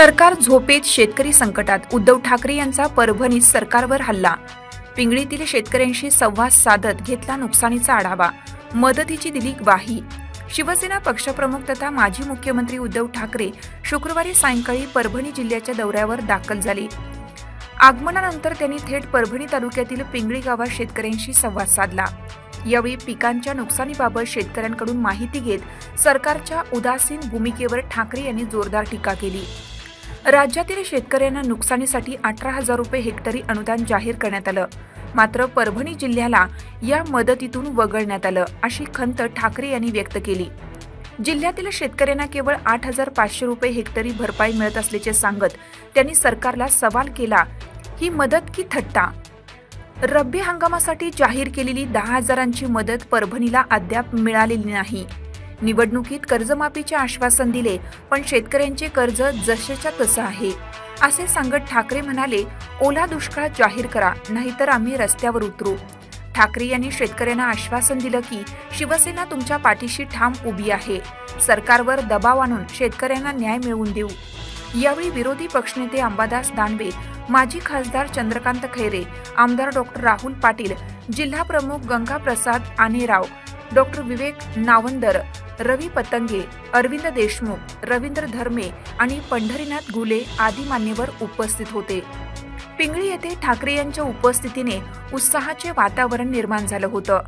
सरकार झोपेत, शेतकरी संकटात. उद्धव ठाकरे यांचा परभणीत सरकारवर हल्ला. पिंगळीतील शेतकऱ्यांशी संवाद साधत घेतला नुकसानीचा आढावा. मदतीची दिली ग्वाही. शिवसेना पक्षप्रमुख तथा माजी मुख्यमंत्री उद्धव ठाकरे शुक्रवारी सायंकाळी परभणी जिल्ह्याच्या दौऱ्यावर दाखल झाले. आगमनानंतर त्यांनी थेट परभणी तालुक्यातील पिंगळी गावात शेतकऱ्यांशी संवाद साधला. यावेळी पिकांच्या नुकसानीबाबत शेतकऱ्यांकडून माहिती घेत सरकारच्या उदासीन भूमिकेवर ठाकरे यांनी जोरदार टीका केली. राज्यातील शेतकऱ्यांना नुकसानीसाठी 18,000 रुपये हेक्टरी अनुदान जाहीर करण्यात आलं. मात्र परभणी जिल्ह्याला या मदतीतून वगळण्यात आलं, अशी खंत ठाकरे यांनी व्यक्त केली. जिल्ह्यातील शेतकऱ्यांना केवळ 8,500 रुपये हेक्टरी भरपाई मिळत असल्याचे सांगत त्यांनी सरकारला सवाल केला, ही मदत की थट्टा? रब्बी हंगामासाठी जाहीर केलेली 10,000ची मदत परभणीला अद्याप मिळालेली नाही. निवडणुकीत कर्जमाफीचे आश्वासन दिले, पण शेतकऱ्यांचे कर्ज जसेच्या तसं आहे, असे सांगत ठाकरे म्हणाले, ओला दुष्काळ जाहीर करा, नाहीतर आम्ही रस्त्यावर उतरू. ठाकरे यांनी शेतकऱ्यांना आश्वासन दिलं की शिवसेना तुमच्या पाठीशी ठाम उभी आहे. सरकारवर दबाव आणून शेतकऱ्यांना न्याय मिळवून देऊ. यावेळी विरोधी पक्षनेते अंबादास दानवे, माजी खासदार चंद्रकांत खैरे, आमदार डॉक्टर राहुल पाटील, जिल्हा प्रमुख गंगाप्रसाद आनेराव, डॉक्टर विवेक नावंदर, रवी पतंगे, अरविंद देशमुख, रवींद्र धर्मे आणि पंढरीनाथ घुले आदी मान्यवर उपस्थित होते. पिंगळी येथे ठाकरे यांच्या उपस्थितीने उत्साहाचे वातावरण निर्माण झालं होतं.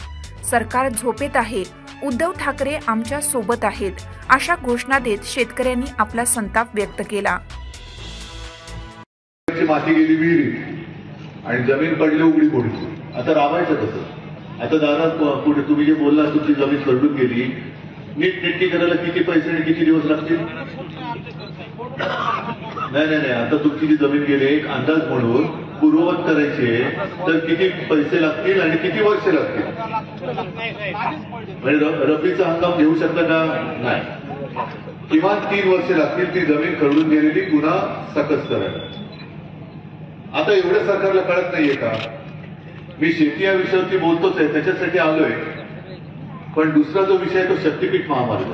सरकार झोपेत आहे, उद्धव ठाकरे आमच्या सोबत आहेत, अशा घोषणा देत शेतकऱ्यांनी आपला संताप व्यक्त केला. माती गेली विहिरीत आणि जमीन पडली उघडी पडली. आता राबायचं कसं? आता दादा पुढे तुम्ही जे बोलला तुमची जमीन खरडून गेली, नीटनेटकी करायला किती पैसे आणि किती दिवस लागतील? नाही, आता तुमची जी जमीन गेली एक अंदाज म्हणून पूर्ववत करायची तर किती पैसे लागतील आणि किती वर्ष लागतील? म्हणजे रब्बीचा हंगाम घेऊ शकता का? नाही. किमान 3 वर्ष लागतील ती जमीन खरडून गेलेली पुन्हा सकस करायला. आता एवढं सरकारला कळत नाहीये का? मी शेती या विषयावरती बोलतोच आहे, त्याच्यासाठी आलोय. पण दुसरा जो विषय आहे तो शक्तीपीठ महामार्ग.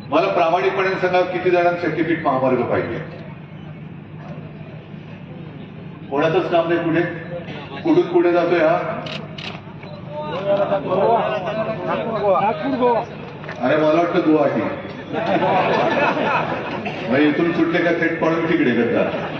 मला प्रामाणिकपणे सांगा, किती जणांना शक्तीपीठ महामार्ग पाहिजे? कोणाचंच काम नाही. कुठून पुढे जातोय हा? अरे मला वाटतं गुवाहाटी. इथून सुटले का थेट पळून तिकडे करतात.